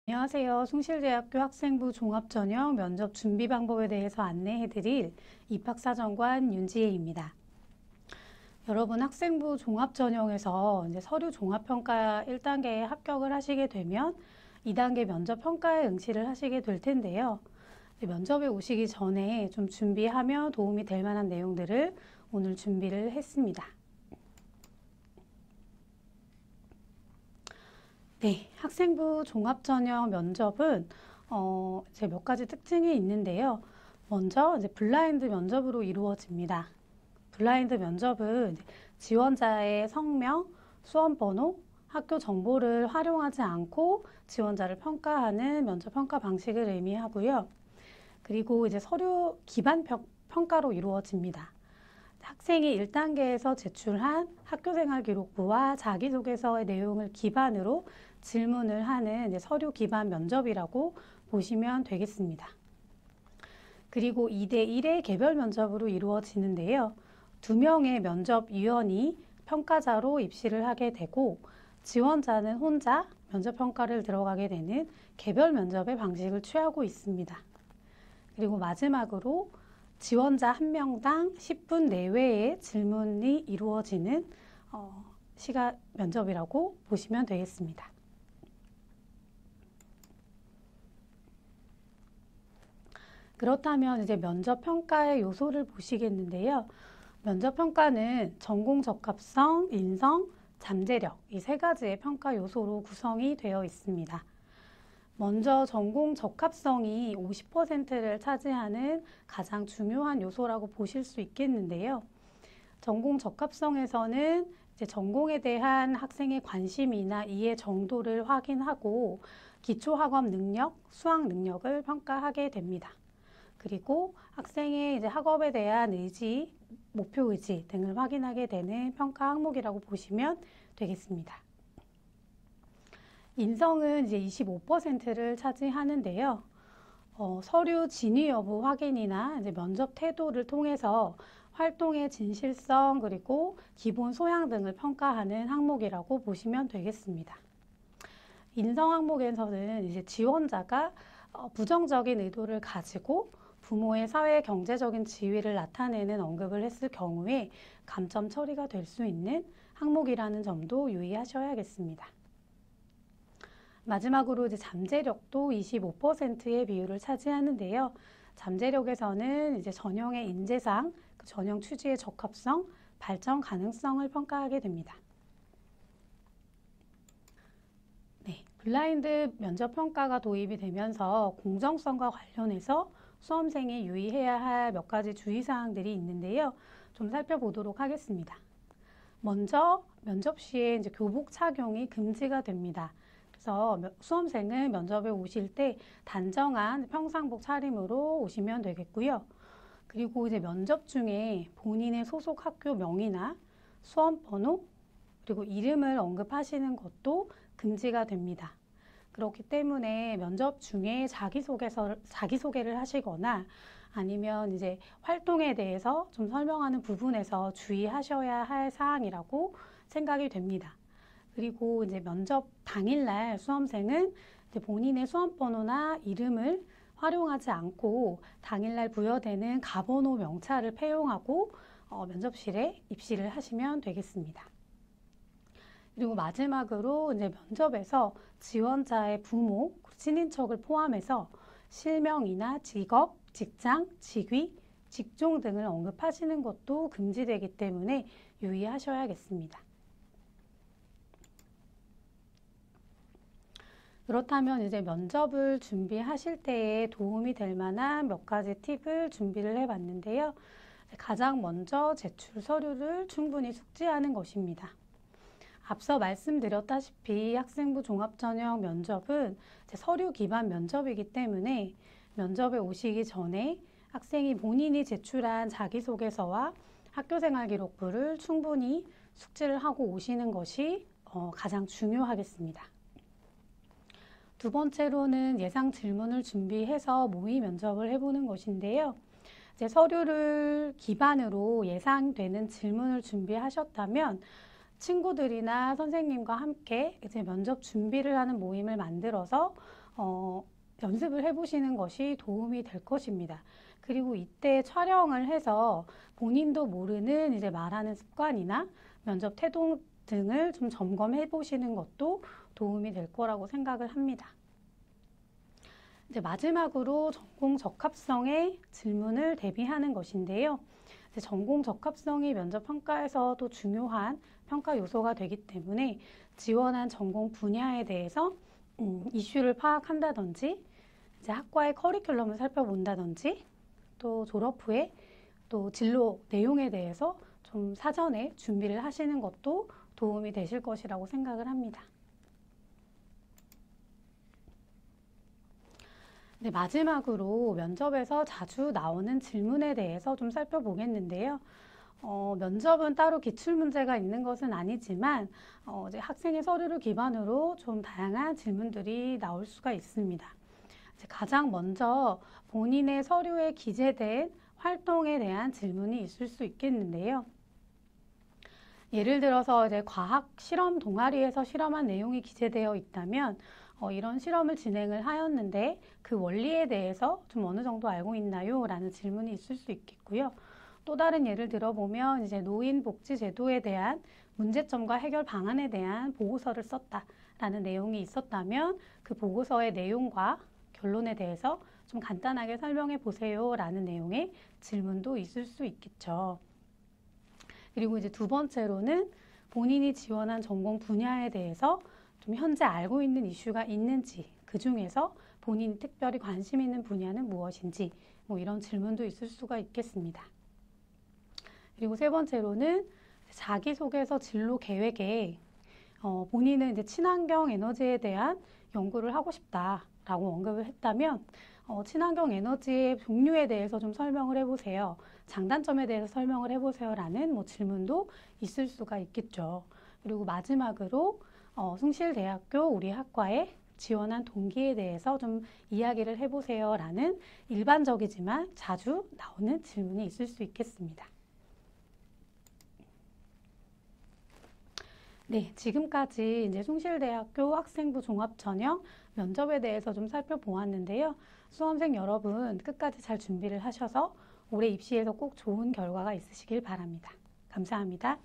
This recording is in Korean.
안녕하세요. 숭실대학교 학생부 종합전형 면접 준비 방법에 대해서 안내해드릴 입학사정관 윤지혜입니다. 여러분 학생부 종합전형에서 이제 서류 종합평가 1단계에 합격을 하시게 되면 2단계 면접평가에 응시를 하시게 될 텐데요. 면접에 오시기 전에 좀 준비하면 도움이 될 만한 내용들을 오늘 준비를 했습니다. 네, 학생부 종합전형 면접은 이제 몇 가지 특징이 있는데요. 먼저 이제 블라인드 면접으로 이루어집니다. 블라인드 면접은 이제 지원자의 성명, 수험번호, 학교 정보를 활용하지 않고 지원자를 평가하는 면접 평가 방식을 의미하고요. 그리고 이제 서류 기반 평가로 이루어집니다. 학생이 1단계에서 제출한 학교생활 기록부와 자기소개서의 내용을 기반으로 질문을 하는 이제 서류 기반 면접이라고 보시면 되겠습니다. 그리고 2대1의 개별 면접으로 이루어지는데요. 2명의 면접위원이 평가자로 입시를 하게 되고 지원자는 혼자 면접평가를 들어가게 되는 개별 면접의 방식을 취하고 있습니다. 그리고 마지막으로 지원자 1명당 10분 내외의 질문이 이루어지는 시간 면접이라고 보시면 되겠습니다. 그렇다면 이제 면접 평가의 요소를 보시겠는데요. 면접 평가는 전공 적합성, 인성, 잠재력 이 세 가지의 평가 요소로 구성이 되어 있습니다. 먼저 전공 적합성이 50%를 차지하는 가장 중요한 요소라고 보실 수 있겠는데요. 전공 적합성에서는 이제 전공에 대한 학생의 관심이나 이해 정도를 확인하고 기초학업 능력, 수학 능력을 평가하게 됩니다. 그리고 학생의 이제 학업에 대한 의지, 목표 의지 등을 확인하게 되는 평가 항목이라고 보시면 되겠습니다. 인성은 이제 25%를 차지하는데요. 서류 진위 여부 확인이나 이제 면접 태도를 통해서 활동의 진실성 그리고 기본 소양 등을 평가하는 항목이라고 보시면 되겠습니다. 인성 항목에서는 이제 지원자가 부정적인 의도를 가지고 부모의 사회 경제적인 지위를 나타내는 언급을 했을 경우에 감점 처리가 될 수 있는 항목이라는 점도 유의하셔야겠습니다. 마지막으로 이제 잠재력도 25%의 비율을 차지하는데요. 잠재력에서는 이제 전형의 인재상, 전형 취지의 적합성, 발전 가능성을 평가하게 됩니다. 네, 블라인드 면접 평가가 도입이 되면서 공정성과 관련해서 수험생이 유의해야 할 몇 가지 주의사항들이 있는데요. 좀 살펴보도록 하겠습니다. 먼저 면접 시에 이제 교복 착용이 금지가 됩니다. 그래서 수험생은 면접에 오실 때 단정한 평상복 차림으로 오시면 되겠고요. 그리고 이제 면접 중에 본인의 소속 학교 명이나 수험번호 그리고 이름을 언급하시는 것도 금지가 됩니다. 그렇기 때문에 면접 중에 자기소개를 하시거나 아니면 이제 활동에 대해서 좀 설명하는 부분에서 주의하셔야 할 사항이라고 생각이 됩니다. 그리고 이제 면접 당일날 수험생은 이제 본인의 수험번호나 이름을 활용하지 않고 당일날 부여되는 가번호 명찰을 폐용하고 면접실에 입시를 하시면 되겠습니다. 그리고 마지막으로 이제 면접에서 지원자의 부모, 친인척을 포함해서 실명이나 직업, 직장, 직위, 직종 등을 언급하시는 것도 금지되기 때문에 유의하셔야겠습니다. 그렇다면 이제 면접을 준비하실 때에 도움이 될 만한 몇 가지 팁을 준비를 해봤는데요. 가장 먼저 제출 서류를 충분히 숙지하는 것입니다. 앞서 말씀드렸다시피 학생부 종합전형 면접은 서류 기반 면접이기 때문에 면접에 오시기 전에 학생이 본인이 제출한 자기소개서와 학교생활 기록부를 충분히 숙지를 하고 오시는 것이 가장 중요하겠습니다. 두 번째로는 예상 질문을 준비해서 모의 면접을 해보는 것인데요. 이제 서류를 기반으로 예상되는 질문을 준비하셨다면 친구들이나 선생님과 함께 이제 면접 준비를 하는 모임을 만들어서 연습을 해보시는 것이 도움이 될 것입니다. 그리고 이때 촬영을 해서 본인도 모르는 이제 말하는 습관이나 면접 태도 등을 좀 점검해 보시는 것도 도움이 될 거라고 생각을 합니다. 이제 마지막으로 전공 적합성의 질문을 대비하는 것인데요. 이제 전공 적합성이 면접 평가에서도 중요한 평가 요소가 되기 때문에 지원한 전공 분야에 대해서 이슈를 파악한다든지, 이제 학과의 커리큘럼을 살펴본다든지, 또 졸업 후에 또 진로 내용에 대해서 좀 사전에 준비를 하시는 것도 도움이 되실 것이라고 생각을 합니다. 네, 마지막으로 면접에서 자주 나오는 질문에 대해서 좀 살펴보겠는데요. 면접은 따로 기출문제가 있는 것은 아니지만 이제 학생의 서류를 기반으로 좀 다양한 질문들이 나올 수가 있습니다. 가장 먼저 본인의 서류에 기재된 활동에 대한 질문이 있을 수 있겠는데요. 예를 들어서 이제 과학 실험 동아리에서 실험한 내용이 기재되어 있다면 이런 실험을 진행을 하였는데 그 원리에 대해서 좀 어느 정도 알고 있나요? 라는 질문이 있을 수 있겠고요. 또 다른 예를 들어보면 이제 노인복지제도에 대한 문제점과 해결 방안에 대한 보고서를 썼다라는 내용이 있었다면 그 보고서의 내용과 결론에 대해서 좀 간단하게 설명해 보세요 라는 내용의 질문도 있을 수 있겠죠. 그리고 이제 두 번째로는 본인이 지원한 전공 분야에 대해서 좀 현재 알고 있는 이슈가 있는지, 그 중에서 본인이 특별히 관심 있는 분야는 무엇인지, 뭐 이런 질문도 있을 수가 있겠습니다. 그리고 세 번째로는 자기소개서 진로 계획에 본인은 이제 친환경 에너지에 대한 연구를 하고 싶다라고 언급을 했다면 친환경 에너지의 종류에 대해서 좀 설명을 해보세요. 장단점에 대해서 설명을 해보세요 라는 뭐 질문도 있을 수가 있겠죠. 그리고 마지막으로 숭실대학교 우리 학과에 지원한 동기에 대해서 좀 이야기를 해보세요 라는 일반적이지만 자주 나오는 질문이 있을 수 있겠습니다. 네, 지금까지 이제 숭실대학교 학생부 종합전형 면접에 대해서 좀 살펴보았는데요. 수험생 여러분 끝까지 잘 준비를 하셔서 올해 입시에서 꼭 좋은 결과가 있으시길 바랍니다. 감사합니다.